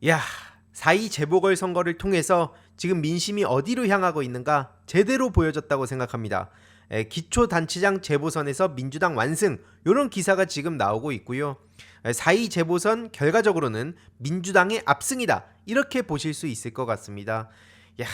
야, 4.2 재보궐선거를 통해서 지금 민심이 어디로 향하고 있는가 제대로 보여줬다고 생각합니다. 기초단체장 재보선에서 민주당 완승 이런 기사가 지금 나오고 있고요. 4.2 재보선 결과적으로는 민주당의 압승이다 이렇게 보실 수 있을 것 같습니다. 야,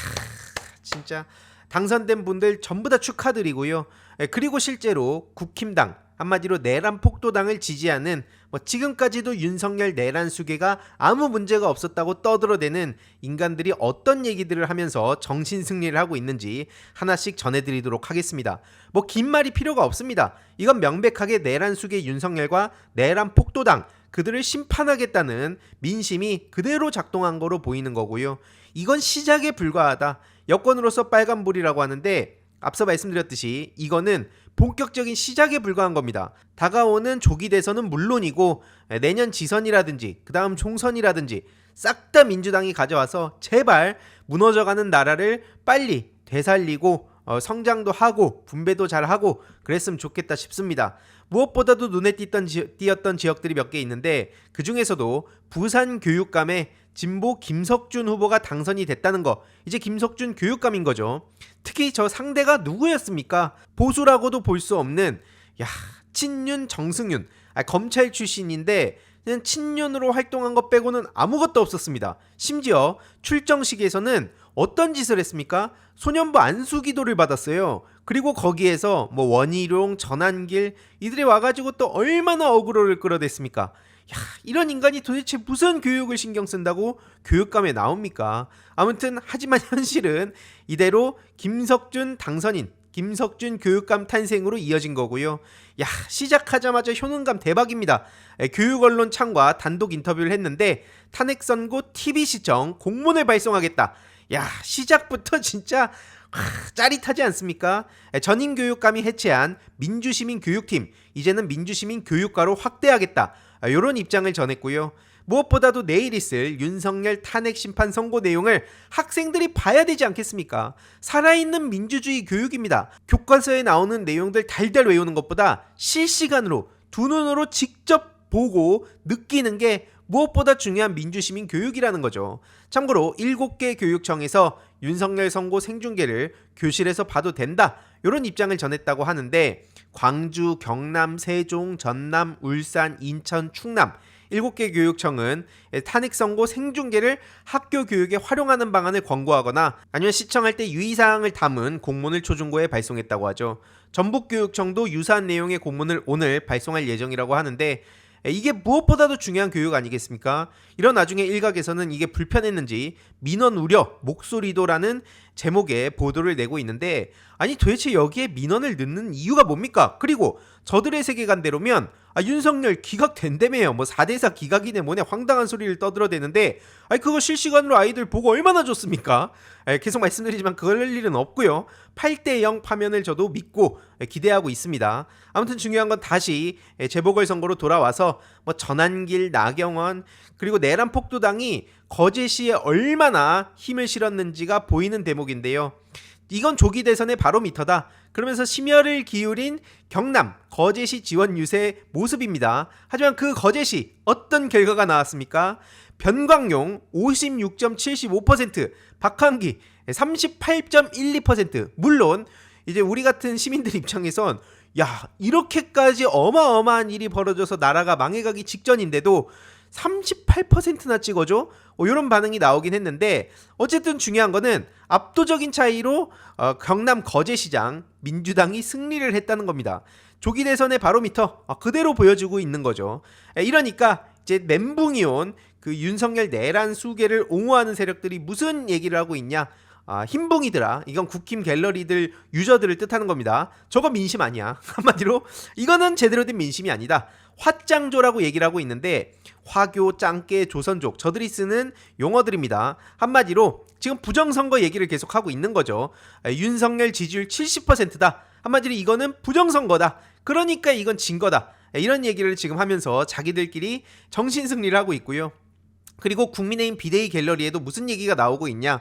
진짜 당선된 분들 전부 다 축하드리고요. 그리고 실제로 국힘당 한마디로 내란 폭도당을 지지하는 지금까지도 윤석열 내란 수계가 아무 문제가 없었다고 떠들어대는 인간들이 어떤 얘기들을 하면서 정신 승리를 하고 있는지 하나씩 전해드리도록 하겠습니다. 긴 말이 필요가 없습니다. 이건 명백하게 내란 수계 윤석열과 내란 폭도당 그들을 심판하겠다는 민심이 그대로 작동한 거로 보이는 거고요. 이건 시작에 불과하다. 여권으로서 빨간불이라고 하는데 앞서 말씀드렸듯이 이거는 본격적인 시작에 불과한 겁니다. 다가오는 조기 대선은 물론이고 내년 지선이라든지 그 다음 총선이라든지 싹 다 민주당이 가져와서 제발 무너져가는 나라를 빨리 되살리고 성장도 하고 분배도 잘하고 그랬으면 좋겠다 싶습니다. 무엇보다도 눈에 띄었던 지역들이 몇 개 있는데 그 중에서도 부산 교육감에 진보 김석준 후보가 당선이 됐다는 거, 이제 김석준 교육감인 거죠. 특히 저 상대가 누구였습니까? 보수라고도 볼 수 없는 친윤 정승윤, 검찰 출신인데 그냥 친윤으로 활동한 것 빼고는 아무것도 없었습니다. 심지어 출정식에서는 어떤 짓을 했습니까? 소년부 안수기도를 받았어요. 그리고 거기에서 원희룡, 전한길 이들이 와가지고 또 얼마나 어그로를 끌어댔습니까? 이런 인간이 도대체 무슨 교육을 신경 쓴다고 교육감에 나옵니까? 아무튼 하지만 현실은 이대로 김석준 당선인, 김석준 교육감 탄생으로 이어진 거고요. 시작하자마자 효능감 대박입니다. 교육 언론 창과 단독 인터뷰를 했는데 탄핵 선고 TV 시청 공문을 발송하겠다. 시작부터 진짜 짜릿하지 않습니까? 전임 교육감이 해체한 민주시민 교육팀, 이제는 민주시민 교육과로 확대하겠다. 이런 입장을 전했고요. 무엇보다도 내일 있을 윤석열 탄핵 심판 선고 내용을 학생들이 봐야 되지 않겠습니까? 살아있는 민주주의 교육입니다. 교과서에 나오는 내용들 달달 외우는 것보다 실시간으로 두 눈으로 직접 보고 느끼는 게 무엇보다 중요한 민주시민 교육이라는 거죠. 참고로 7개 교육청에서 윤석열 선고 생중계를 교실에서 봐도 된다 이런 입장을 전했다고 하는데 광주, 경남, 세종, 전남, 울산, 인천, 충남 7개 교육청은 탄핵 선고 생중계를 학교 교육에 활용하는 방안을 권고하거나 아니면 시청할 때 유의사항을 담은 공문을 초중고에 발송했다고 하죠. 전북교육청도 유사한 내용의 공문을 오늘 발송할 예정이라고 하는데 이게 무엇보다도 중요한 교육 아니겠습니까? 이런 나중에 일각에서는 이게 불편했는지 민원 우려 목소리도라는 제목의 보도를 내고 있는데 아니 도대체 여기에 민원을 넣는 이유가 뭡니까? 그리고 저들의 세계관대로면 윤석열 기각된다며요. 4대4 기각이네 뭐네 황당한 소리를 떠들어대는데 그거 실시간으로 아이들 보고 얼마나 좋습니까? 계속 말씀드리지만 그럴 일은 없고요. 8대0 파면을 저도 믿고 기대하고 있습니다. 아무튼 중요한 건 다시 재보궐선거로 돌아와서 전한길, 나경원 그리고 내란 폭도당이 거제시에 얼마나 힘을 실었는지가 보이는 대목인데요. 이건 조기 대선의 바로미터다. 그러면서 심혈을 기울인 경남 거제시 지원 유세 모습입니다. 하지만 그 거제시 어떤 결과가 나왔습니까? 변광용 56.75%, 박한기 38.12%. 물론 이제 우리 같은 시민들 입장에선 이렇게까지 어마어마한 일이 벌어져서 나라가 망해가기 직전인데도 38%나 찍어줘? 이런 반응이 나오긴 했는데 어쨌든 중요한 거는 압도적인 차이로 경남 거제시장 민주당이 승리를 했다는 겁니다. 조기 대선의 바로미터 그대로 보여주고 있는 거죠. 이러니까 이제 멘붕이 온 그 윤석열 내란 수계를 옹호하는 세력들이 무슨 얘기를 하고 있냐? 흰붕이들아, 이건 국힘 갤러리들 유저들을 뜻하는 겁니다. 저거 민심 아니야. 한마디로 이거는 제대로 된 민심이 아니다. 화짱조라고 얘기를 하고 있는데 화교, 짱깨, 조선족 저들이 쓰는 용어들입니다. 한마디로 지금 부정선거 얘기를 계속하고 있는 거죠. 윤석열 지지율 70%다. 한마디로 이거는 부정선거다. 그러니까 이건 진 거다. 이런 얘기를 지금 하면서 자기들끼리 정신승리를 하고 있고요. 그리고 국민의힘 비대위 갤러리에도 무슨 얘기가 나오고 있냐?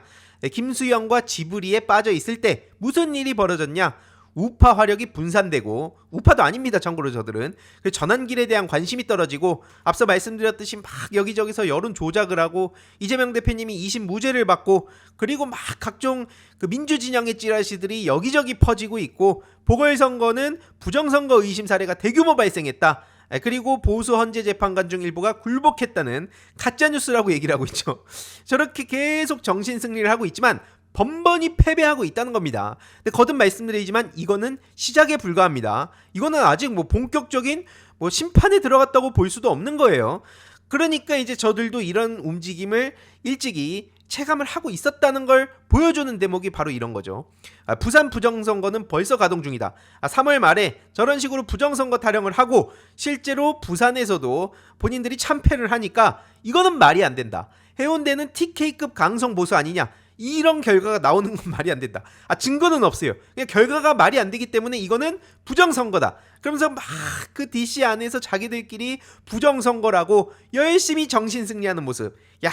김수영과 지브리에 빠져 있을 때 무슨 일이 벌어졌냐? 우파 화력이 분산되고, 우파도 아닙니다 참고로 저들은. 그 전환길에 대한 관심이 떨어지고, 앞서 말씀드렸듯이 막 여기저기서 여론 조작을 하고, 이재명 대표님이 2심 무죄를 받고, 그리고 막 각종 그 민주진영의 찌라시들이 여기저기 퍼지고 있고, 보궐선거는 부정선거 의심 사례가 대규모 발생했다, 그리고 보수 헌재 재판관 중 일부가 굴복했다는 가짜뉴스라고 얘기를 하고 있죠. 저렇게 계속 정신승리를 하고 있지만 번번이 패배하고 있다는 겁니다. 근데 거듭 말씀드리지만 이거는 시작에 불과합니다. 이거는 아직 뭐 본격적인 뭐 심판에 들어갔다고 볼 수도 없는 거예요. 그러니까 이제 저들도 이런 움직임을 일찍이 체감을 하고 있었다는 걸 보여주는 대목이 바로 이런 거죠. 부산 부정선거는 벌써 가동 중이다. 3월 말에 저런 식으로 부정선거 타령을 하고 실제로 부산에서도 본인들이 참패를 하니까 이거는 말이 안 된다. 해운대는 TK급 강성 보수 아니냐, 이런 결과가 나오는 건 말이 안 된다. 증거는 없어요. 그냥 결과가 말이 안 되기 때문에 이거는 부정선거다. 그러면서 막 그 DC 안에서 자기들끼리 부정선거라고 열심히 정신승리하는 모습. 야,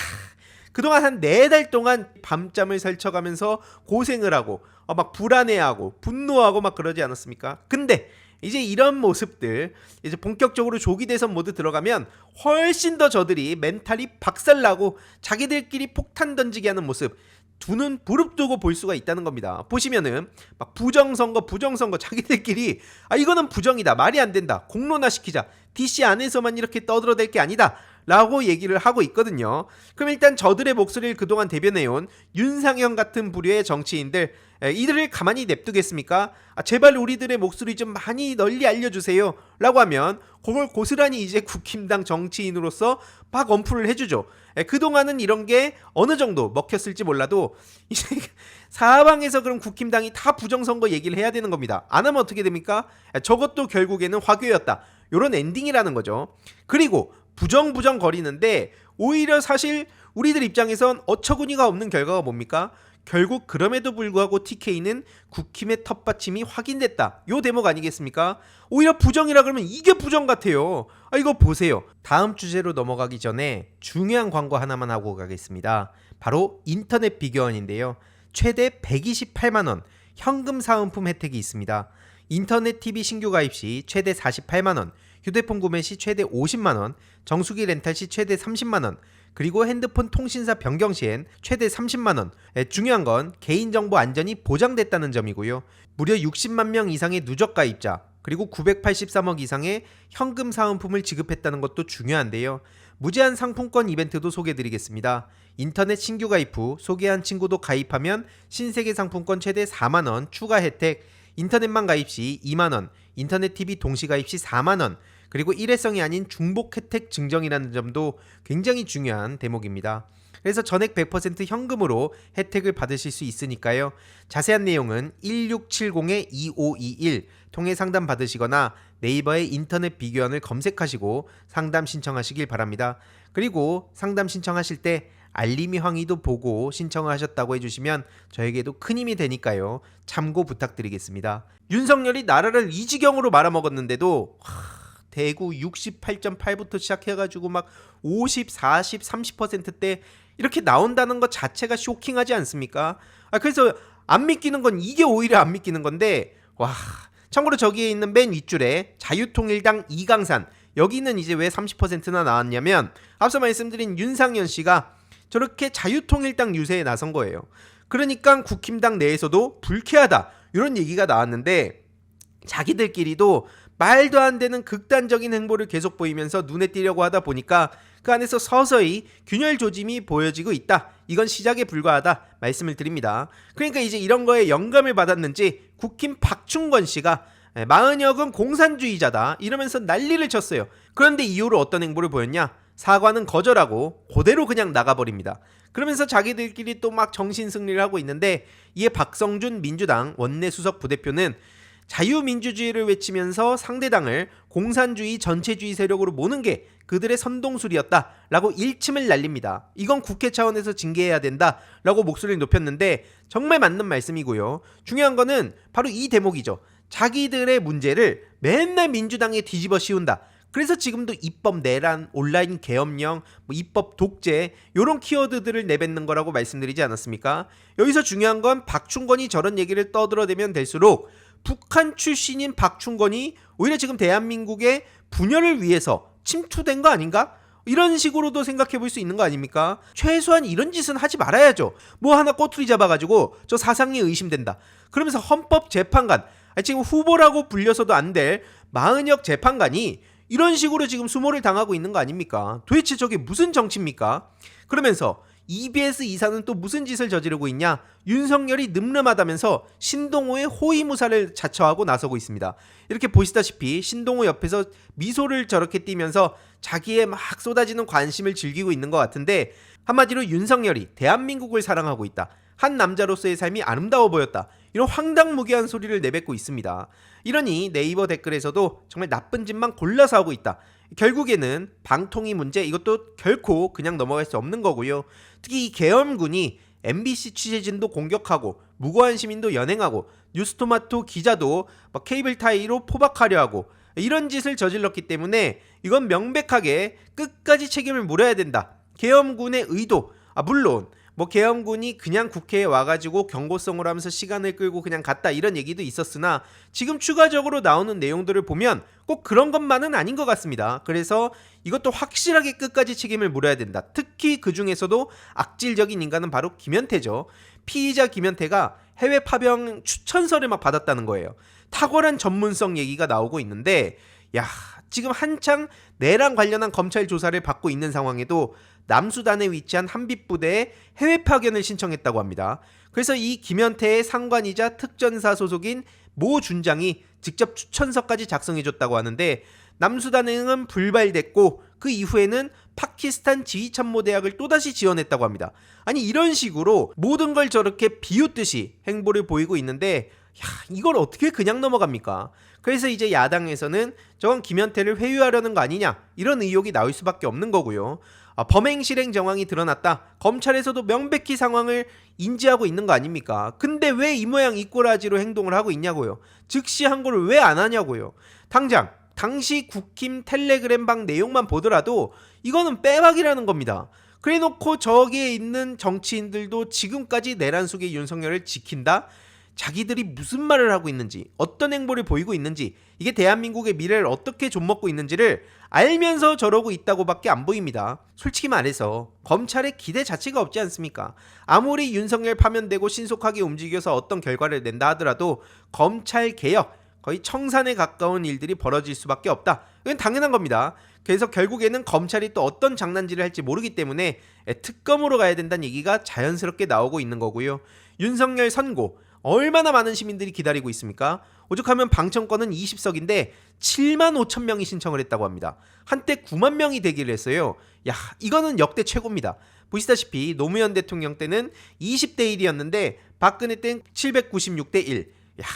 그동안 한 4달 동안 밤잠을 설쳐가면서 고생을 하고 막 불안해하고 분노하고 막 그러지 않았습니까? 근데 이제 이런 모습들 이제 본격적으로 조기 대선 모드 들어가면 훨씬 더 저들이 멘탈이 박살나고 자기들끼리 폭탄 던지게 하는 모습, 두 눈 부릅뜨고 볼 수가 있다는 겁니다. 보시면은 막 부정선거 자기들끼리 이거는 부정이다, 말이 안 된다, 공론화시키자, DC 안에서만 이렇게 떠들어댈 게 아니다 라고 얘기를 하고 있거든요. 그럼 일단 저들의 목소리를 그동안 대변해온 윤상현 같은 부류의 정치인들, 이들을 가만히 냅두겠습니까? 제발 우리들의 목소리 좀 많이 널리 알려주세요 라고 하면 그걸 고스란히 이제 국힘당 정치인으로서 막 언프를 해주죠. 그동안은 이런 게 어느 정도 먹혔을지 몰라도 이제 사방에서 그럼 국힘당이 다 부정선거 얘기를 해야 되는 겁니다. 안 하면 어떻게 됩니까? 저것도 결국에는 화교였다, 요런 엔딩이라는 거죠. 그리고 부정 거리는데 오히려 사실 우리들 입장에선 어처구니가 없는 결과가 뭡니까? 결국 그럼에도 불구하고 TK는 국힘의 텃받침이 확인됐다, 요 대목 아니겠습니까? 오히려 부정이라 그러면 이게 부정 같아요. 이거 보세요. 다음 주제로 넘어가기 전에 중요한 광고 하나만 하고 가겠습니다. 바로 인터넷 비교원인데요. 최대 128만원 현금 사은품 혜택이 있습니다. 인터넷 TV 신규 가입 시 최대 48만원, 휴대폰 구매 시 최대 50만원, 정수기 렌탈 시 최대 30만원, 그리고 핸드폰 통신사 변경 시엔 최대 30만원. 중요한 건 개인정보 안전이 보장됐다는 점이고요. 무려 60만 명 이상의 누적 가입자, 그리고 983억 이상의 현금 사은품을 지급했다는 것도 중요한데요. 무제한 상품권 이벤트도 소개해드리겠습니다. 인터넷 신규 가입 후 소개한 친구도 가입하면 신세계 상품권 최대 4만원 추가 혜택, 인터넷만 가입 시 2만원, 인터넷 TV 동시 가입 시 4만원, 그리고 일회성이 아닌 중복 혜택 증정이라는 점도 굉장히 중요한 대목입니다. 그래서 전액 100% 현금으로 혜택을 받으실 수 있으니까요. 자세한 내용은 1670-2521 통해 상담 받으시거나 네이버에 인터넷 비교원을 검색하시고 상담 신청하시길 바랍니다. 그리고 상담 신청하실 때 알림이 황의도 보고 신청을 하셨다고 해주시면 저에게도 큰 힘이 되니까요. 참고 부탁드리겠습니다. 윤석열이 나라를 이 지경으로 말아먹었는데도 대구 68.8부터 시작해가지고 막 50, 40, 30%대 이렇게 나온다는 것 자체가 쇼킹하지 않습니까? 그래서 안 믿기는 건 이게 오히려 안 믿기는 건데, 와, 참고로 저기에 있는 맨 윗줄에 자유통일당 이강산, 여기는 이제 왜 30%나 나왔냐면 앞서 말씀드린 윤상현 씨가 저렇게 자유통일당 유세에 나선 거예요. 그러니까 국힘당 내에서도 불쾌하다, 이런 얘기가 나왔는데 자기들끼리도 말도 안 되는 극단적인 행보를 계속 보이면서 눈에 띄려고 하다 보니까 그 안에서 서서히 균열 조짐이 보여지고 있다, 이건 시작에 불과하다 말씀을 드립니다. 그러니까 이제 이런 거에 영감을 받았는지 국힘 박충권 씨가 마은혁은 공산주의자다 이러면서 난리를 쳤어요. 그런데 이후로 어떤 행보를 보였냐? 사과는 거절하고 그대로 그냥 나가버립니다. 그러면서 자기들끼리 또 막 정신승리를 하고 있는데, 이에 박성준 민주당 원내수석 부대표는 자유민주주의를 외치면서 상대당을 공산주의 전체주의 세력으로 모는 게 그들의 선동술이었다 라고 일침을 날립니다. 이건 국회 차원에서 징계해야 된다 라고 목소리를 높였는데 정말 맞는 말씀이고요. 중요한 거는 바로 이 대목이죠. 자기들의 문제를 맨날 민주당에 뒤집어 씌운다. 그래서 지금도 입법 내란, 온라인 계엄령, 입법 독재 이런 키워드들을 내뱉는 거라고 말씀드리지 않았습니까? 여기서 중요한 건 박충건이 저런 얘기를 떠들어대면 될수록 북한 출신인 박충건이 오히려 지금 대한민국의 분열을 위해서 침투된 거 아닌가? 이런 식으로도 생각해 볼 수 있는 거 아닙니까? 최소한 이런 짓은 하지 말아야죠. 뭐 하나 꼬투리 잡아가지고 저 사상이 의심된다. 그러면서 헌법재판관, 지금 후보라고 불려서도 안 될 마은혁 재판관이 이런 식으로 지금 수모를 당하고 있는 거 아닙니까? 도대체 저게 무슨 정치입니까? 그러면서 EBS 이사는 또 무슨 짓을 저지르고 있냐? 윤석열이 늠름하다면서 신동호의 호위무사를 자처하고 나서고 있습니다. 이렇게 보시다시피 신동호 옆에서 미소를 저렇게 띠면서 자기의 막 쏟아지는 관심을 즐기고 있는 것 같은데, 한마디로 윤석열이 대한민국을 사랑하고 있다, 한 남자로서의 삶이 아름다워 보였다, 이런 황당무계한 소리를 내뱉고 있습니다. 이러니 네이버 댓글에서도 정말 나쁜 짓만 골라서 하고 있다, 결국에는 방통위 문제, 이것도 결코 그냥 넘어갈 수 없는 거고요. 특히 이 계엄군이 MBC 취재진도 공격하고 무고한 시민도 연행하고 뉴스토마토 기자도 케이블 타이로 포박하려 하고 이런 짓을 저질렀기 때문에 이건 명백하게 끝까지 책임을 물어야 된다. 계엄군의 의도, 물론 계엄군이 그냥 국회에 와가지고 경고성을 하면서 시간을 끌고 그냥 갔다, 이런 얘기도 있었으나 지금 추가적으로 나오는 내용들을 보면 꼭 그런 것만은 아닌 것 같습니다. 그래서 이것도 확실하게 끝까지 책임을 물어야 된다. 특히 그 중에서도 악질적인 인간은 바로 김연태죠. 피의자 김연태가 해외 파병 추천서를 막 받았다는 거예요. 탁월한 전문성 얘기가 나오고 있는데, 지금 한창 내란 관련한 검찰 조사를 받고 있는 상황에도 남수단에 위치한 한빛부대에 해외 파견을 신청했다고 합니다. 그래서 이 김연태의 상관이자 특전사 소속인 모 준장이 직접 추천서까지 작성해줬다고 하는데, 남수단행은 불발됐고 그 이후에는 파키스탄 지휘참모대학을 또다시 지원했다고 합니다. 아니, 이런 식으로 모든 걸 저렇게 비웃듯이 행보를 보이고 있는데, 이걸 어떻게 그냥 넘어갑니까? 그래서 이제 야당에서는 저건 김연태를 회유하려는 거 아니냐, 이런 의혹이 나올 수밖에 없는 거고요. 범행 실행 정황이 드러났다, 검찰에서도 명백히 상황을 인지하고 있는 거 아닙니까? 근데 왜 이 모양 이 꼴아지로 행동을 하고 있냐고요. 즉시 항고를 왜 안 하냐고요. 당장 당시 국힘 텔레그램방 내용만 보더라도 이거는 빼박이라는 겁니다. 그래놓고 저기에 있는 정치인들도 지금까지 내란 속의 윤석열을 지킨다? 자기들이 무슨 말을 하고 있는지, 어떤 행보를 보이고 있는지, 이게 대한민국의 미래를 어떻게 좀먹고 있는지를 알면서 저러고 있다고밖에 안 보입니다. 솔직히 말해서 검찰의 기대 자체가 없지 않습니까? 아무리 윤석열 파면되고 신속하게 움직여서 어떤 결과를 낸다 하더라도 검찰 개혁, 거의 청산에 가까운 일들이 벌어질 수밖에 없다. 이건 당연한 겁니다. 그래서 결국에는 검찰이 또 어떤 장난질을 할지 모르기 때문에 특검으로 가야 된다는 얘기가 자연스럽게 나오고 있는 거고요. 윤석열 선고, 얼마나 많은 시민들이 기다리고 있습니까? 오죽하면 방청권은 20석인데 7만 5천 명이 신청을 했다고 합니다. 한때 9만 명이 되기를 했어요. 이거는 역대 최고입니다. 보시다시피 노무현 대통령 때는 20대 1이었는데 박근혜 때는 796대 1.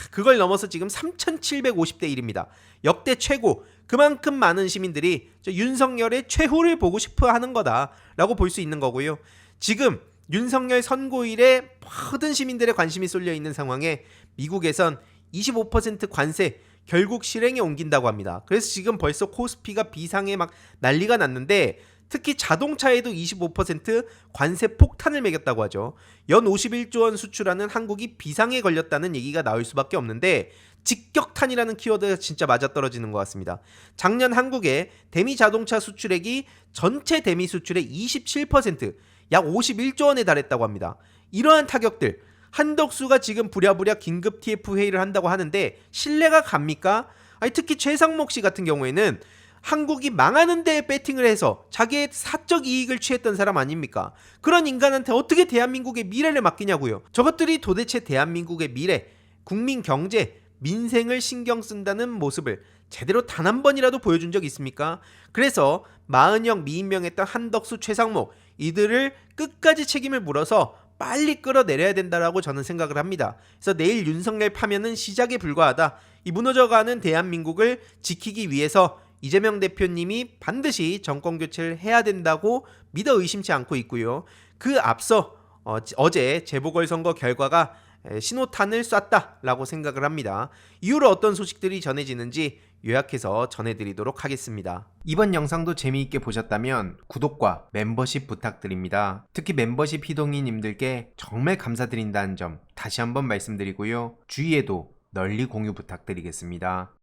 그걸 넘어서 지금 3750대 1입니다. 역대 최고. 그만큼 많은 시민들이 윤석열의 최후를 보고 싶어 하는 거다라고 볼 수 있는 거고요. 지금 윤석열 선고일에 모든 시민들의 관심이 쏠려 있는 상황에 미국에선 25% 관세 결국 실행에 옮긴다고 합니다. 그래서 지금 벌써 코스피가 비상에 막 난리가 났는데, 특히 자동차에도 25% 관세 폭탄을 매겼다고 하죠. 연 51조 원 수출하는 한국이 비상에 걸렸다는 얘기가 나올 수밖에 없는데, 직격탄이라는 키워드가 진짜 맞아떨어지는 것 같습니다. 작년 한국의 대미 자동차 수출액이 전체 대미 수출의 27%, 약 51조 원에 달했다고 합니다. 이러한 타격들, 한덕수가 지금 부랴부랴 긴급 TF 회의를 한다고 하는데 신뢰가 갑니까? 특히 최상목 씨 같은 경우에는 한국이 망하는 데에 배팅을 해서 자기의 사적 이익을 취했던 사람 아닙니까? 그런 인간한테 어떻게 대한민국의 미래를 맡기냐고요. 저것들이 도대체 대한민국의 미래, 국민 경제, 민생을 신경 쓴다는 모습을 제대로 단 한 번이라도 보여준 적 있습니까? 그래서 마은혁 미임명했던 한덕수, 최상목, 이들을 끝까지 책임을 물어서 빨리 끌어내려야 된다라고 저는 생각을 합니다. 그래서 내일 윤석열 파면은 시작에 불과하다. 이 무너져가는 대한민국을 지키기 위해서 이재명 대표님이 반드시 정권 교체를 해야 된다고 믿어 의심치 않고 있고요. 그 앞서 어제 재보궐선거 결과가 신호탄을 쐈다라고 생각을 합니다. 이후로 어떤 소식들이 전해지는지 요약해서 전해드리도록 하겠습니다. 이번 영상도 재미있게 보셨다면 구독과 멤버십 부탁드립니다. 특히 멤버십 희동이님들께 정말 감사드린다는 점 다시 한번 말씀드리고요. 주위에도 널리 공유 부탁드리겠습니다.